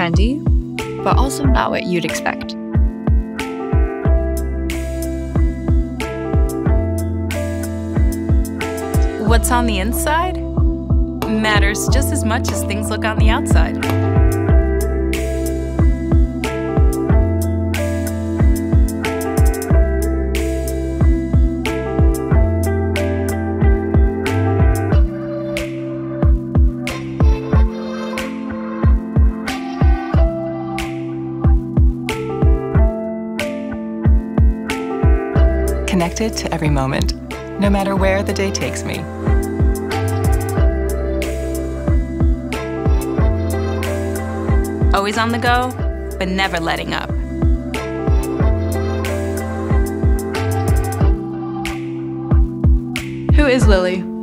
trendy, but also not what you'd expect. What's on the inside matters just as much as things look on the outside. Connected to every moment, no matter where the day takes me. Always on the go, but never letting up. Who is Lily?